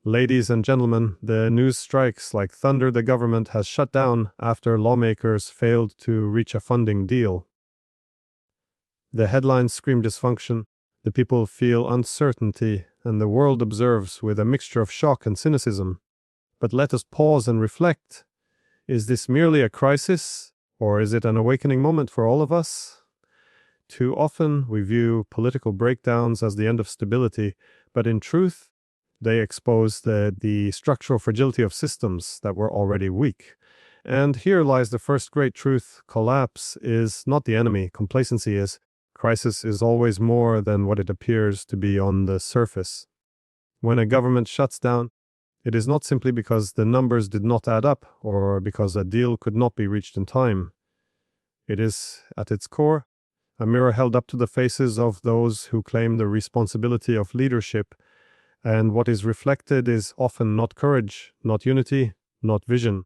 Ladies and gentlemen, the news strikes like thunder. The government has shut down after lawmakers failed to reach a funding deal. The headlines scream dysfunction, the people feel uncertainty, and the world observes with a mixture of shock and cynicism. But let us pause and reflect. Is this merely a crisis, or is it an awakening moment for all of us? Too often we view political breakdowns as the end of stability, but in truth, they expose the structural fragility of systems that were already weak. And here lies the first great truth: collapse is not the enemy, complacency is. Crisis is always more than what it appears to be on the surface. When a government shuts down, it is not simply because the numbers did not add up or because a deal could not be reached in time. It is, at its core, a mirror held up to the faces of those who claim the responsibility of leadership, and what is reflected is often not courage, not unity, not vision,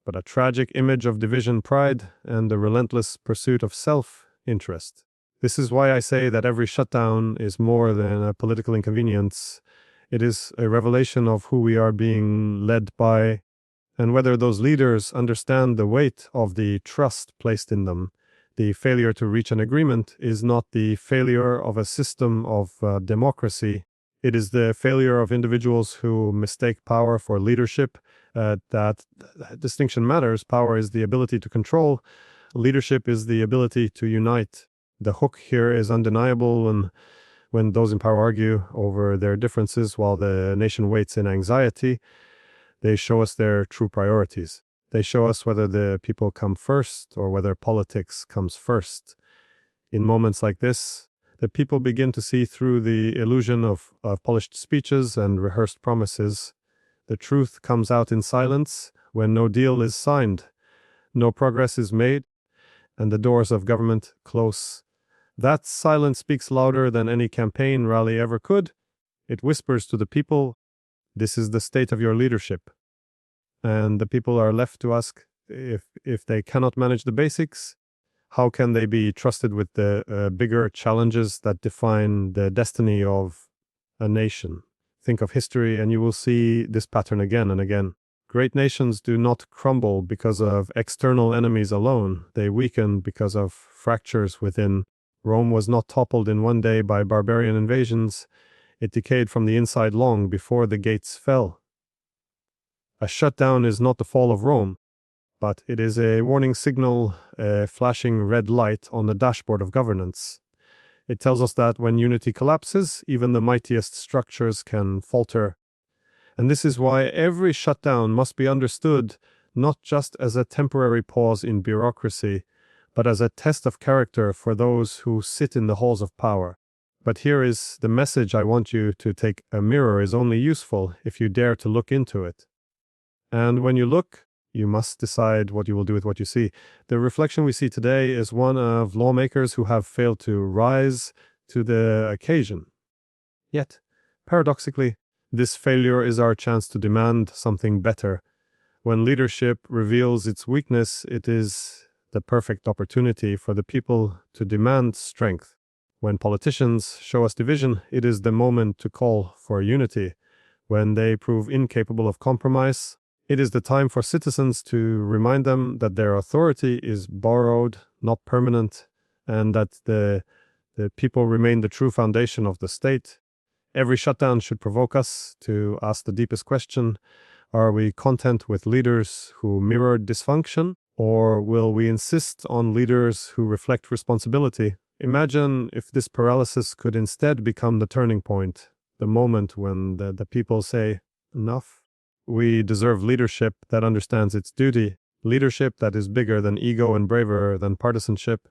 but a tragic image of division, pride, and the relentless pursuit of self-interest. This is why I say that every shutdown is more than a political inconvenience. It is a revelation of who we are being led by, and whether those leaders understand the weight of the trust placed in them. The failure to reach an agreement is not the failure of a system of democracy. It is the failure of individuals who mistake power for leadership. That distinction matters. Power is the ability to control. Leadership is the ability to unite. The hook here is undeniable, and when those in power argue over their differences while the nation waits in anxiety, they show us their true priorities. They show us whether the people come first or whether politics comes first. In moments like this, the people begin to see through the illusion of polished speeches and rehearsed promises. The truth comes out in silence when no deal is signed, no progress is made, and the doors of government close. That silence speaks louder than any campaign rally ever could. It whispers to the people, "This is the state of your leadership." And the people are left to ask, if they cannot manage the basics, how can they be trusted with the bigger challenges that define the destiny of a nation? Think of history and you will see this pattern again and again. Great nations do not crumble because of external enemies alone. They weaken because of fractures within. Rome was not toppled in one day by barbarian invasions. It decayed from the inside long before the gates fell. A shutdown is not the fall of Rome, but it is a warning signal, a flashing red light on the dashboard of governance. It tells us that when unity collapses, even the mightiest structures can falter. And this is why every shutdown must be understood not just as a temporary pause in bureaucracy, but as a test of character for those who sit in the halls of power. But here is the message I want you to take. A mirror is only useful if you dare to look into it. And when you look, you must decide what you will do with what you see. The reflection we see today is one of lawmakers who have failed to rise to the occasion. Yet, paradoxically, this failure is our chance to demand something better. When leadership reveals its weakness, it is the perfect opportunity for the people to demand strength. When politicians show us division, it is the moment to call for unity. When they prove incapable of compromise, it is the time for citizens to remind them that their authority is borrowed, not permanent, and that the people remain the true foundation of the state. Every shutdown should provoke us to ask the deepest question: are we content with leaders who mirror dysfunction, or will we insist on leaders who reflect responsibility? Imagine if this paralysis could instead become the turning point, the moment when the people say, enough. We deserve leadership that understands its duty, leadership that is bigger than ego and braver than partisanship.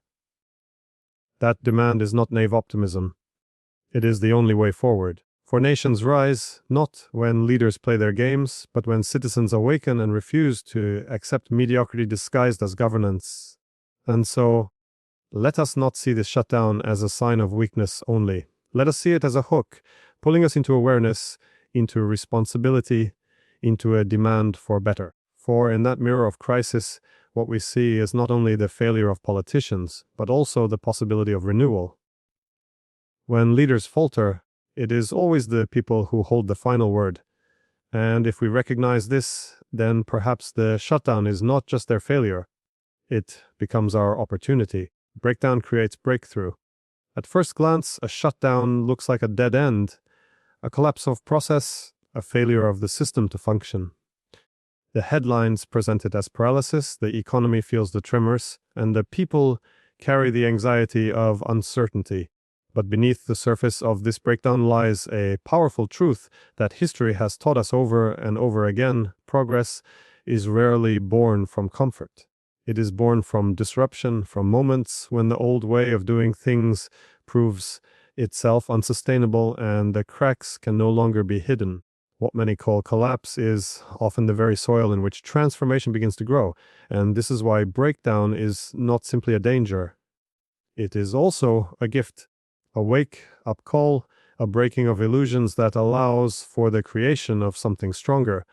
That demand is not naive optimism. It is the only way forward. For nations rise not when leaders play their games, but when citizens awaken and refuse to accept mediocrity disguised as governance. And so, let us not see this shutdown as a sign of weakness only. Let us see it as a hook, pulling us into awareness, into responsibility, into a demand for better. For in that mirror of crisis, what we see is not only the failure of politicians, but also the possibility of renewal. When leaders falter, it is always the people who hold the final word. And if we recognize this, then perhaps the shutdown is not just their failure. It becomes our opportunity. Breakdown creates breakthrough. At first glance, a shutdown looks like a dead end, a collapse of process, a failure of the system to function. The headlines present it as paralysis, the economy feels the tremors, and the people carry the anxiety of uncertainty. But beneath the surface of this breakdown lies a powerful truth that history has taught us over and over again. Progress is rarely born from comfort. It is born from disruption, from moments when the old way of doing things proves itself unsustainable and the cracks can no longer be hidden. What many call collapse is often the very soil in which transformation begins to grow, and this is why breakdown is not simply a danger. It is also a gift, a wake-up call, a breaking of illusions that allows for the creation of something stronger.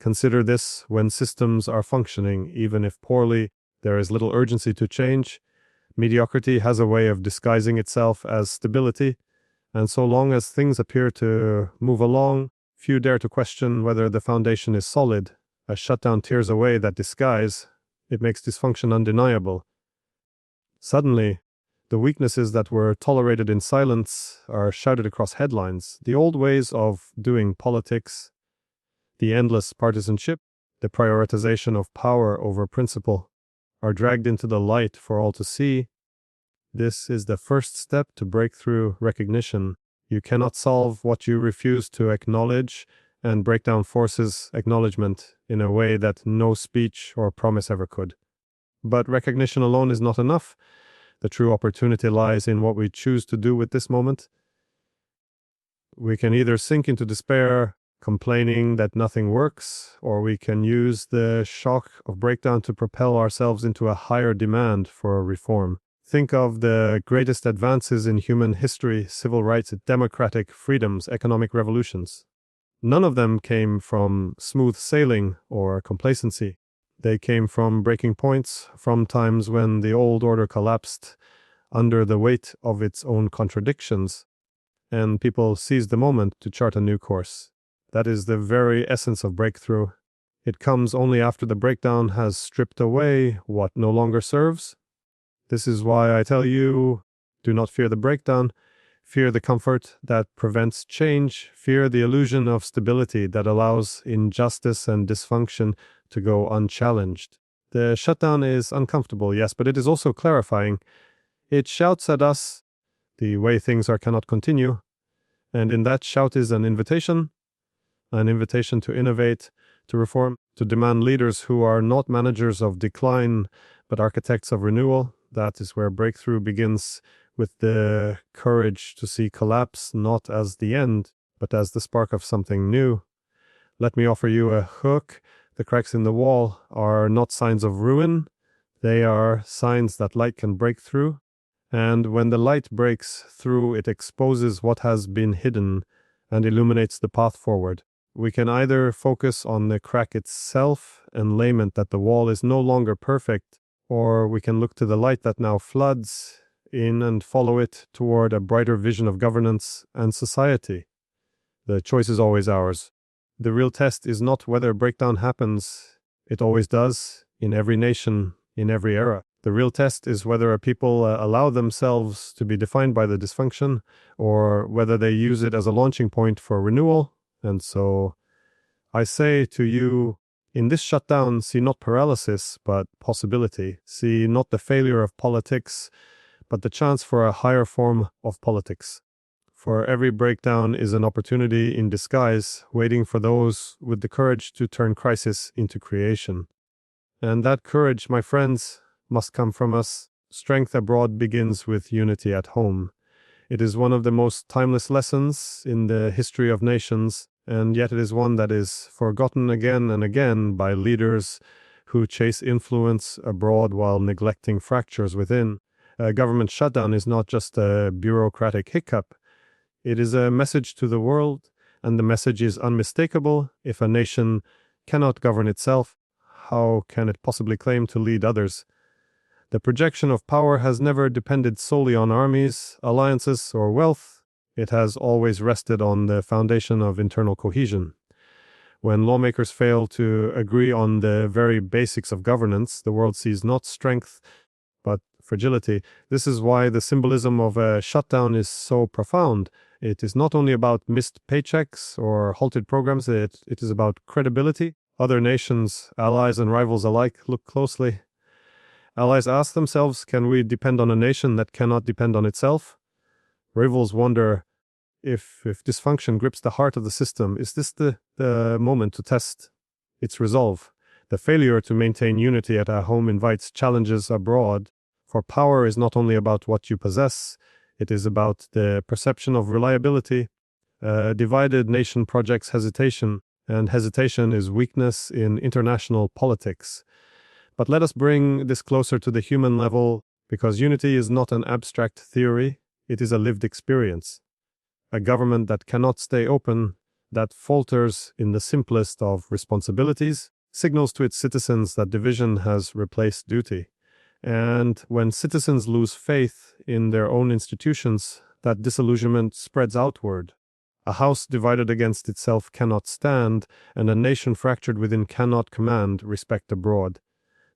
Consider this: when systems are functioning, even if poorly, there is little urgency to change. Mediocrity has a way of disguising itself as stability, and so long as things appear to move along, few dare to question whether the foundation is solid. A shutdown tears away that disguise. It makes dysfunction undeniable. Suddenly, the weaknesses that were tolerated in silence are shouted across headlines. The old ways of doing politics, the endless partisanship, the prioritization of power over principle, are dragged into the light for all to see. This is the first step to breakthrough recognition. You cannot solve what you refuse to acknowledge, and breakdown forces acknowledgement in a way that no speech or promise ever could. But recognition alone is not enough. The true opportunity lies in what we choose to do with this moment. We can either sink into despair, complaining that nothing works, or we can use the shock of breakdown to propel ourselves into a higher demand for reform. Think of the greatest advances in human history: civil rights, democratic freedoms, economic revolutions. None of them came from smooth sailing or complacency. They came from breaking points, from times when the old order collapsed under the weight of its own contradictions, and people seized the moment to chart a new course. That is the very essence of breakthrough. It comes only after the breakdown has stripped away what no longer serves. This is why I tell you, do not fear the breakdown. Fear the comfort that prevents change. Fear the illusion of stability that allows injustice and dysfunction to go unchallenged. The shutdown is uncomfortable, yes, but it is also clarifying. It shouts at us, the way things are cannot continue. And in that shout is an invitation to innovate, to reform, to demand leaders who are not managers of decline, but architects of renewal. That is where breakthrough begins, with the courage to see collapse not as the end, but as the spark of something new. Let me offer you a hook. The cracks in the wall are not signs of ruin. They are signs that light can break through. And when the light breaks through, it exposes what has been hidden and illuminates the path forward. We can either focus on the crack itself and lament that the wall is no longer perfect, or we can look to the light that now floods in and follow it toward a brighter vision of governance and society. The choice is always ours. The real test is not whether breakdown happens. It always does, in every nation, in every era. The real test is whether a people allow themselves to be defined by the dysfunction, or whether they use it as a launching point for renewal. And so I say to you, in this shutdown, see not paralysis, but possibility. See not the failure of politics, but the chance for a higher form of politics. For every breakdown is an opportunity in disguise, waiting for those with the courage to turn crisis into creation. And that courage, my friends, must come from us. Strength abroad begins with unity at home. It is one of the most timeless lessons in the history of nations, and yet it is one that is forgotten again and again by leaders who chase influence abroad while neglecting fractures within. A government shutdown is not just a bureaucratic hiccup. It is a message to the world, and the message is unmistakable. If a nation cannot govern itself, how can it possibly claim to lead others? The projection of power has never depended solely on armies, alliances, or wealth. It has always rested on the foundation of internal cohesion. When lawmakers fail to agree on the very basics of governance, the world sees not strength, but fragility. This is why the symbolism of a shutdown is so profound. It is not only about missed paychecks or halted programs, it is about credibility. Other nations, allies and rivals alike, look closely. Allies ask themselves, can we depend on a nation that cannot depend on itself? Rivals wonder, if dysfunction grips the heart of the system, is this the moment to test its resolve? The failure to maintain unity at home invites challenges abroad, for power is not only about what you possess, it is about the perception of reliability. A divided nation projects hesitation, and hesitation is weakness in international politics. But let us bring this closer to the human level, because unity is not an abstract theory, it is a lived experience. A government that cannot stay open, that falters in the simplest of responsibilities, signals to its citizens that division has replaced duty. And when citizens lose faith in their own institutions, that disillusionment spreads outward. A house divided against itself cannot stand, and a nation fractured within cannot command respect abroad.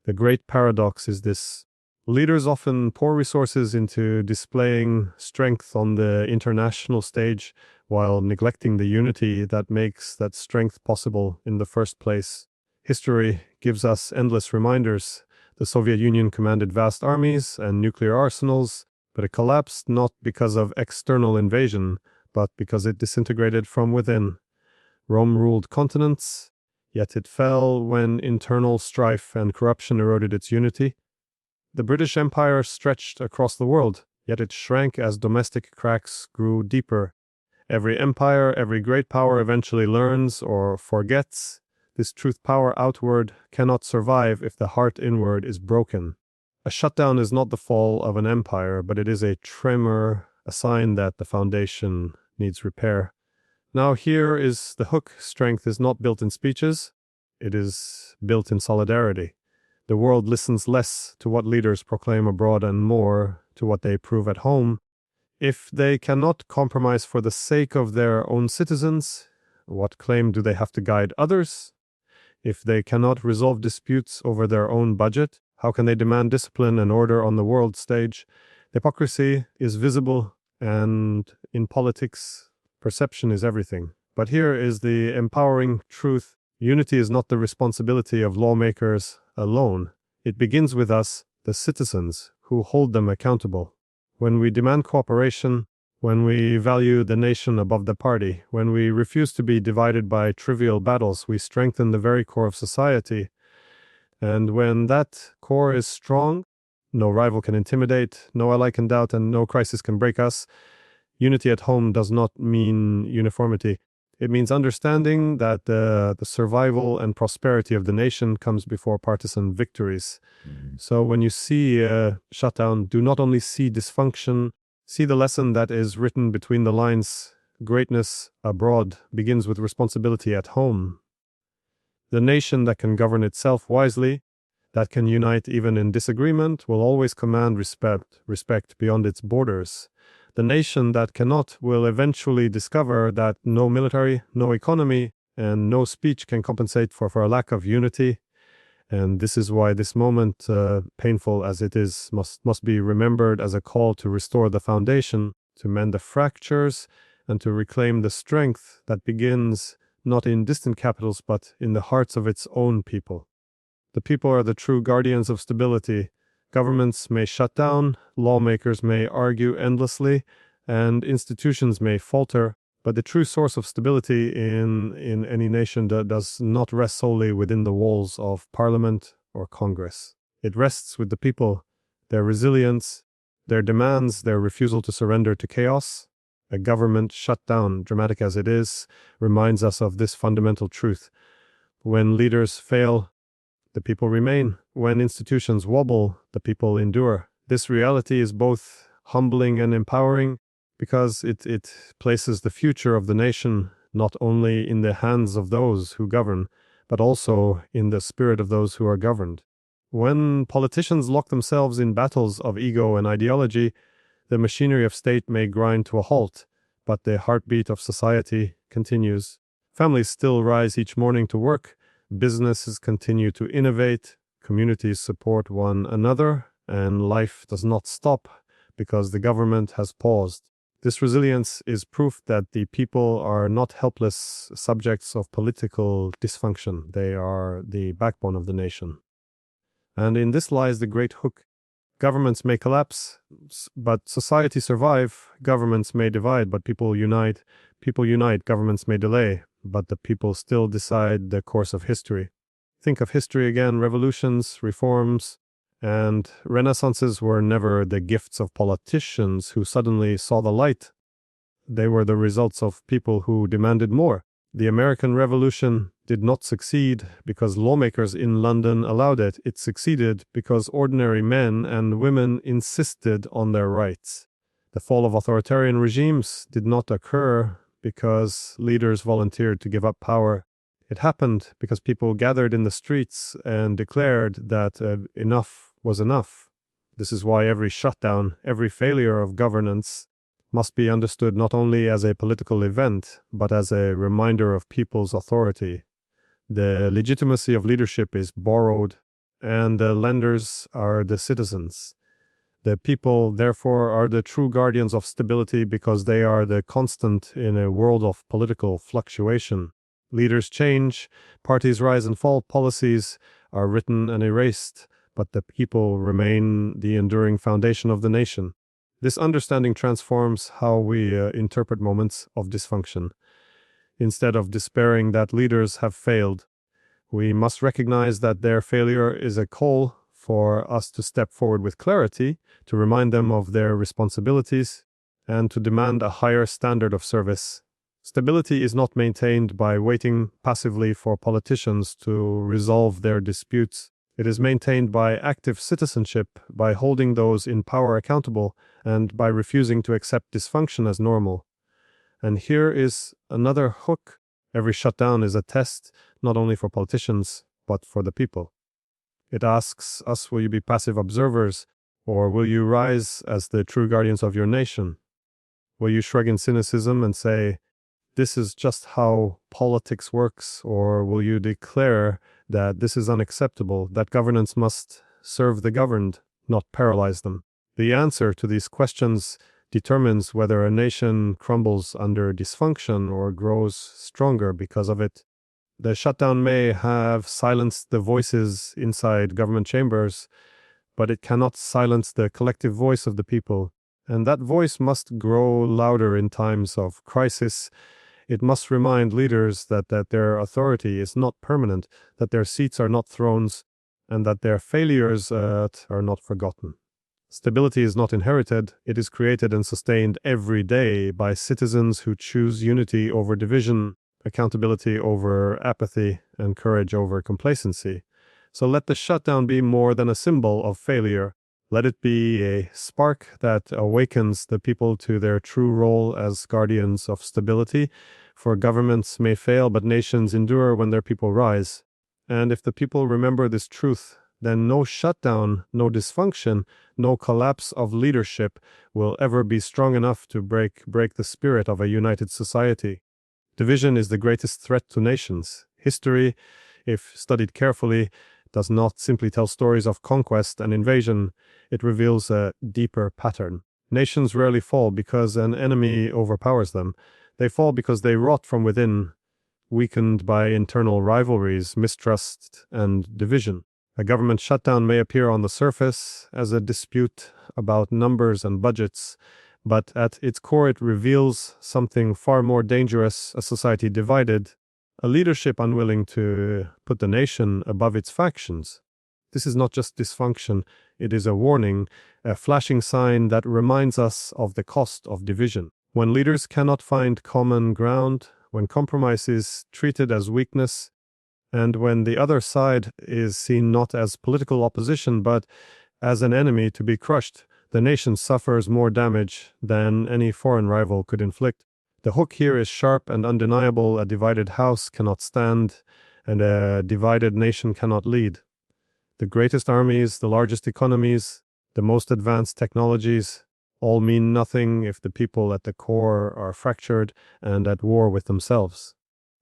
The great paradox is this. Leaders often pour resources into displaying strength on the international stage while neglecting the unity that makes that strength possible in the first place. History gives us endless reminders. The Soviet Union commanded vast armies and nuclear arsenals, but it collapsed not because of external invasion, but because it disintegrated from within. Rome ruled continents, yet it fell when internal strife and corruption eroded its unity. The British Empire stretched across the world, yet it shrank as domestic cracks grew deeper. Every empire, every great power eventually learns or forgets. This truth power outward cannot survive if the heart inward is broken. A shutdown is not the fall of an empire, but it is a tremor, a sign that the foundation needs repair. Now here is the hook. Strength is not built in speeches, it is built in solidarity. The world listens less to what leaders proclaim abroad and more to what they prove at home. If they cannot compromise for the sake of their own citizens, what claim do they have to guide others? If they cannot resolve disputes over their own budget, how can they demand discipline and order on the world stage? Hypocrisy is visible, and in politics, perception is everything. But here is the empowering truth. Unity is not the responsibility of lawmakers alone. It begins with us, the citizens, who hold them accountable. When we demand cooperation, when we value the nation above the party, when we refuse to be divided by trivial battles, we strengthen the very core of society. And when that core is strong, no rival can intimidate, no ally can doubt, and no crisis can break us. Unity at home does not mean uniformity. It means understanding that the survival and prosperity of the nation comes before partisan victories. So when you see a shutdown, do not only see dysfunction, see the lesson that is written between the lines. Greatness abroad begins with responsibility at home. The nation that can govern itself wisely, that can unite even in disagreement, will always command respect beyond its borders. The nation that cannot will eventually discover that no military, no economy, and no speech can compensate for a lack of unity. And this is why this moment, painful as it is, must be remembered as a call to restore the foundation, to mend the fractures, and to reclaim the strength that begins not in distant capitals but in the hearts of its own people. The people are the true guardians of stability. Governments may shut down, lawmakers may argue endlessly, and institutions may falter, but the true source of stability in any nation does not rest solely within the walls of parliament or Congress. It rests with the people, their resilience, their demands, their refusal to surrender to chaos. A government shutdown, dramatic as it is, reminds us of this fundamental truth. When leaders fail, the people remain. When institutions wobble, the people endure. This reality is both humbling and empowering because it places the future of the nation not only in the hands of those who govern, but also in the spirit of those who are governed. When politicians lock themselves in battles of ego and ideology, the machinery of state may grind to a halt, but the heartbeat of society continues. Families still rise each morning to work, businesses continue to innovate, communities support one another, and life does not stop because the government has paused. This resilience is proof that the people are not helpless subjects of political dysfunction. They are the backbone of the nation. And in this lies the great hook. Governments may collapse, but society survive. Governments may divide, but people unite. People unite, governments may delay, but the people still decide the course of history. Think of history again, revolutions, reforms, and renaissances were never the gifts of politicians who suddenly saw the light. They were the results of people who demanded more. The American Revolution did not succeed because lawmakers in London allowed it. It succeeded because ordinary men and women insisted on their rights. The fall of authoritarian regimes did not occur because leaders volunteered to give up power. It happened because people gathered in the streets and declared that enough was enough. This is why every shutdown, every failure of governance must be understood not only as a political event, but as a reminder of people's authority. The legitimacy of leadership is borrowed, and the lenders are the citizens. The people, therefore, are the true guardians of stability because they are the constant in a world of political fluctuation. Leaders change, parties rise and fall, policies are written and erased, but the people remain the enduring foundation of the nation. This understanding transforms how we interpret moments of dysfunction. Instead of despairing that leaders have failed, we must recognize that their failure is a call for us to step forward with clarity, to remind them of their responsibilities, and to demand a higher standard of service. Stability is not maintained by waiting passively for politicians to resolve their disputes. It is maintained by active citizenship, by holding those in power accountable, and by refusing to accept dysfunction as normal. And here is another hook. Every shutdown is a test, not only for politicians, but for the people. It asks us, will you be passive observers, or will you rise as the true guardians of your nation? Will you shrug in cynicism and say, this is just how politics works, or will you declare that this is unacceptable, that governance must serve the governed, not paralyze them? The answer to these questions determines whether a nation crumbles under dysfunction or grows stronger because of it. The shutdown may have silenced the voices inside government chambers, but it cannot silence the collective voice of the people, and that voice must grow louder in times of crisis. It must remind leaders that their authority is not permanent, that their seats are not thrones, and that their failures are not forgotten. Stability is not inherited, it is created and sustained every day by citizens who choose unity over division, accountability over apathy, and courage over complacency. So let the shutdown be more than a symbol of failure. Let it be a spark that awakens the people to their true role as guardians of stability. For governments may fail, but nations endure when their people rise. And if the people remember this truth, then no shutdown, no dysfunction, no collapse of leadership will ever be strong enough to break the spirit of a united society. Division is the greatest threat to nations. History, if studied carefully, does not simply tell stories of conquest and invasion. It reveals a deeper pattern. Nations rarely fall because an enemy overpowers them. They fall because they rot from within, weakened by internal rivalries, mistrust, and division. A government shutdown may appear on the surface as a dispute about numbers and budgets, but at its core it reveals something far more dangerous: a society divided, a leadership unwilling to put the nation above its factions. This is not just dysfunction, it is a warning, a flashing sign that reminds us of the cost of division. When leaders cannot find common ground, when compromise is treated as weakness, and when the other side is seen not as political opposition but as an enemy to be crushed, the nation suffers more damage than any foreign rival could inflict. The hook here is sharp and undeniable. A divided house cannot stand, and a divided nation cannot lead. The greatest armies, the largest economies, the most advanced technologies, all mean nothing if the people at the core are fractured and at war with themselves.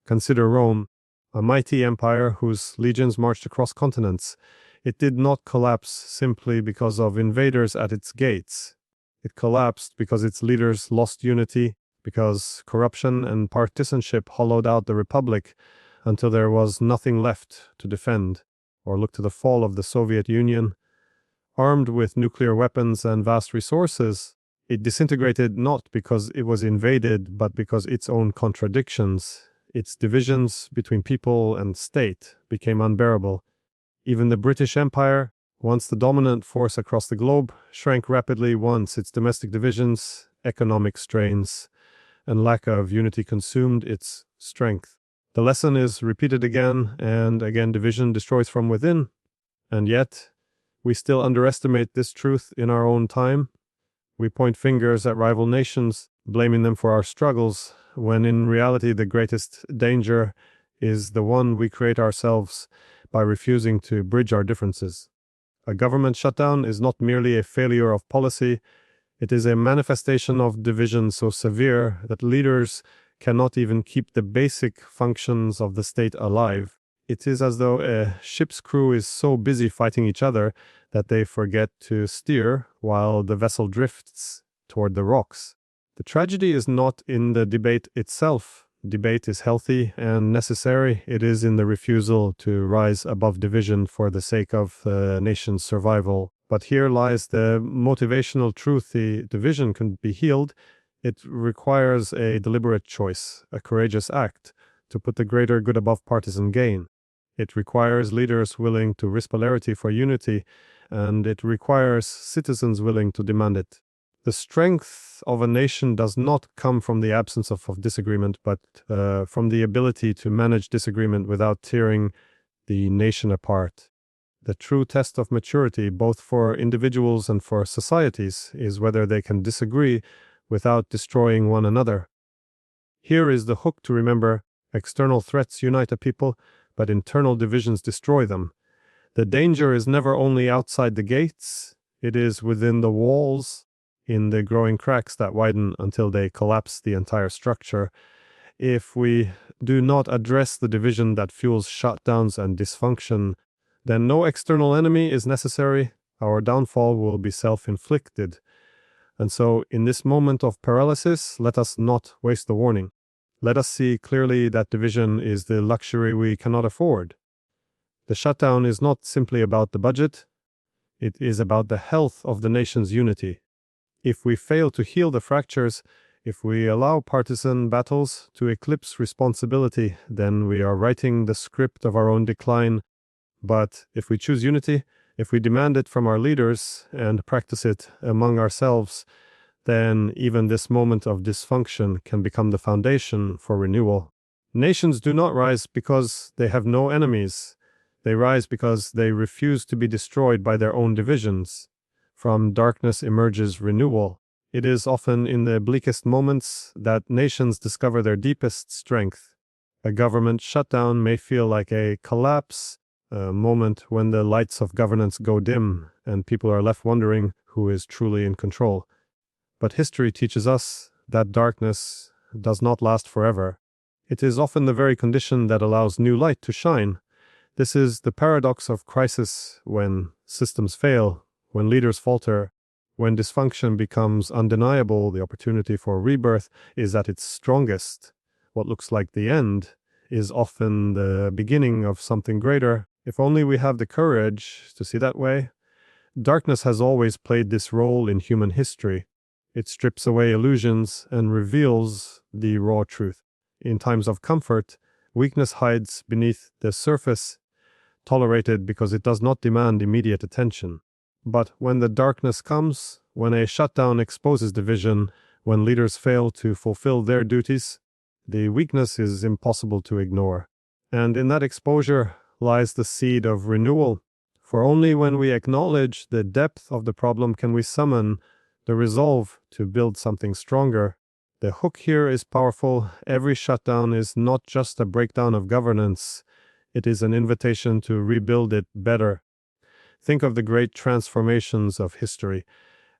Consider Rome, a mighty empire whose legions marched across continents. It did not collapse simply because of invaders at its gates. It collapsed because its leaders lost unity, because corruption and partisanship hollowed out the republic until there was nothing left to defend. Or look to the fall of the Soviet Union. Armed with nuclear weapons and vast resources, it disintegrated not because it was invaded, but because its own contradictions, its divisions between people and state, became unbearable. Even the British Empire, once the dominant force across the globe, shrank rapidly once its domestic divisions, economic strains, and lack of unity consumed its strength. The lesson is repeated again and again. Division destroys from within, and yet we still underestimate this truth in our own time. We point fingers at rival nations, blaming them for our struggles, when in reality the greatest danger is the one we create ourselves by refusing to bridge our differences. A government shutdown is not merely a failure of policy, it is a manifestation of division so severe that leaders cannot even keep the basic functions of the state alive. It is as though a ship's crew is so busy fighting each other that they forget to steer while the vessel drifts toward the rocks. The tragedy is not in the debate itself. Debate is healthy and necessary. It is in the refusal to rise above division for the sake of the nation's survival. But here lies the motivational truth. The division can be healed. It requires a deliberate choice, a courageous act, to put the greater good above partisan gain. It requires leaders willing to risk polarity for unity, and it requires citizens willing to demand it. The strength of a nation does not come from the absence of disagreement, but from the ability to manage disagreement without tearing the nation apart. The true test of maturity, both for individuals and for societies, is whether they can disagree without destroying one another. Here is the hook to remember: external threats unite a people, but internal divisions destroy them. The danger is never only outside the gates, it is within the walls, in the growing cracks that widen until they collapse the entire structure. If we do not address the division that fuels shutdowns and dysfunction, then no external enemy is necessary. Our downfall will be self-inflicted. And so, in this moment of paralysis, let us not waste the warning. Let us see clearly that division is the luxury we cannot afford. The shutdown is not simply about the budget. It is about the health of the nation's unity. If we fail to heal the fractures, if we allow partisan battles to eclipse responsibility, then we are writing the script of our own decline. But if we choose unity, if we demand it from our leaders and practice it among ourselves, then even this moment of dysfunction can become the foundation for renewal. Nations do not rise because they have no enemies. They rise because they refuse to be destroyed by their own divisions. From darkness emerges renewal. It is often in the bleakest moments that nations discover their deepest strength. A government shutdown may feel like a collapse, a moment when the lights of governance go dim and people are left wondering who is truly in control. But history teaches us that darkness does not last forever. It is often the very condition that allows new light to shine. This is the paradox of crisis. When systems fail, when leaders falter, when dysfunction becomes undeniable, the opportunity for rebirth is at its strongest. What looks like the end is often the beginning of something greater, if only we have the courage to see that way. Darkness has always played this role in human history. It strips away illusions and reveals the raw truth. In times of comfort, weakness hides beneath the surface, tolerated because it does not demand immediate attention. But when the darkness comes, when a shutdown exposes division, when leaders fail to fulfill their duties, the weakness is impossible to ignore. And in that exposure lies the seed of renewal. For only when we acknowledge the depth of the problem can we summon the resolve to build something stronger. The hook here is powerful. Every shutdown is not just a breakdown of governance. It is an invitation to rebuild it better. Think of the great transformations of history.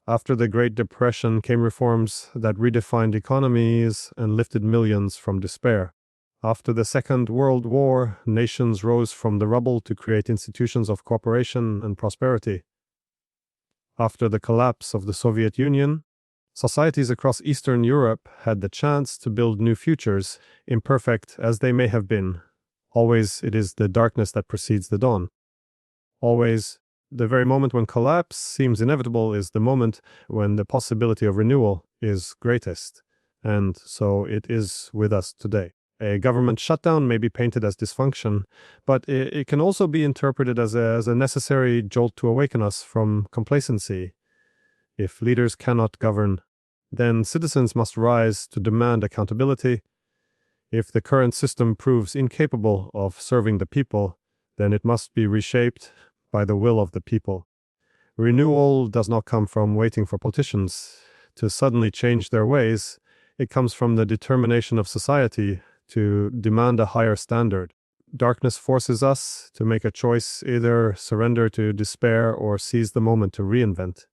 After the Great Depression came reforms that redefined economies and lifted millions from despair. After the Second World War, nations rose from the rubble to create institutions of cooperation and prosperity. After the collapse of the Soviet Union, societies across Eastern Europe had the chance to build new futures, imperfect as they may have been. Always it is the darkness that precedes the dawn. Always, the very moment when collapse seems inevitable is the moment when the possibility of renewal is greatest. And so it is with us today. A government shutdown may be painted as dysfunction, but it can also be interpreted as a necessary jolt to awaken us from complacency. If leaders cannot govern, then citizens must rise to demand accountability. If the current system proves incapable of serving the people, then it must be reshaped by the will of the people. Renewal does not come from waiting for politicians to suddenly change their ways. It comes from the determination of society to demand a higher standard. Darkness forces us to make a choice, either surrender to despair or seize the moment to reinvent.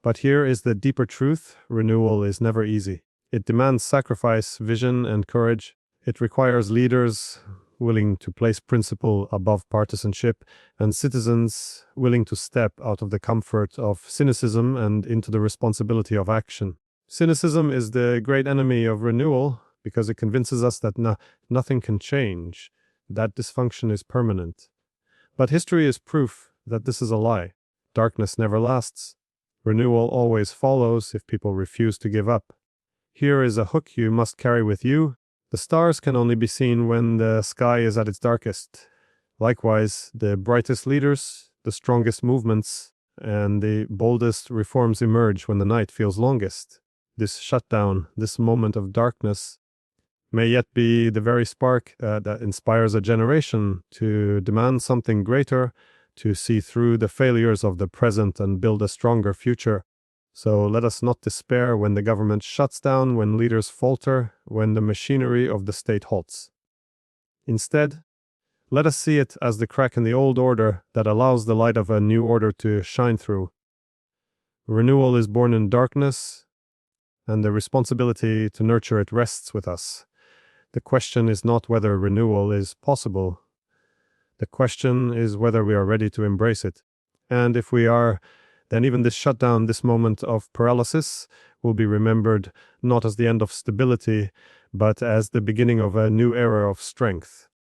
But here is the deeper truth: renewal is never easy. It demands sacrifice, vision, and courage. It requires leaders willing to place principle above partisanship, and citizens willing to step out of the comfort of cynicism and into the responsibility of action. Cynicism is the great enemy of renewal because it convinces us that nothing can change, that dysfunction is permanent. But history is proof that this is a lie. Darkness never lasts. Renewal always follows if people refuse to give up. Here is a hook you must carry with you. The stars can only be seen when the sky is at its darkest. Likewise, the brightest leaders, the strongest movements, and the boldest reforms emerge when the night feels longest. This shutdown, this moment of darkness, may yet be the very spark that inspires a generation to demand something greater, to see through the failures of the present and build a stronger future. So let us not despair when the government shuts down, when leaders falter, when the machinery of the state halts. Instead, let us see it as the crack in the old order that allows the light of a new order to shine through. Renewal is born in darkness, and the responsibility to nurture it rests with us. The question is not whether renewal is possible. The question is whether we are ready to embrace it. And if we are, then even this shutdown, this moment of paralysis, will be remembered not as the end of stability, but as the beginning of a new era of strength.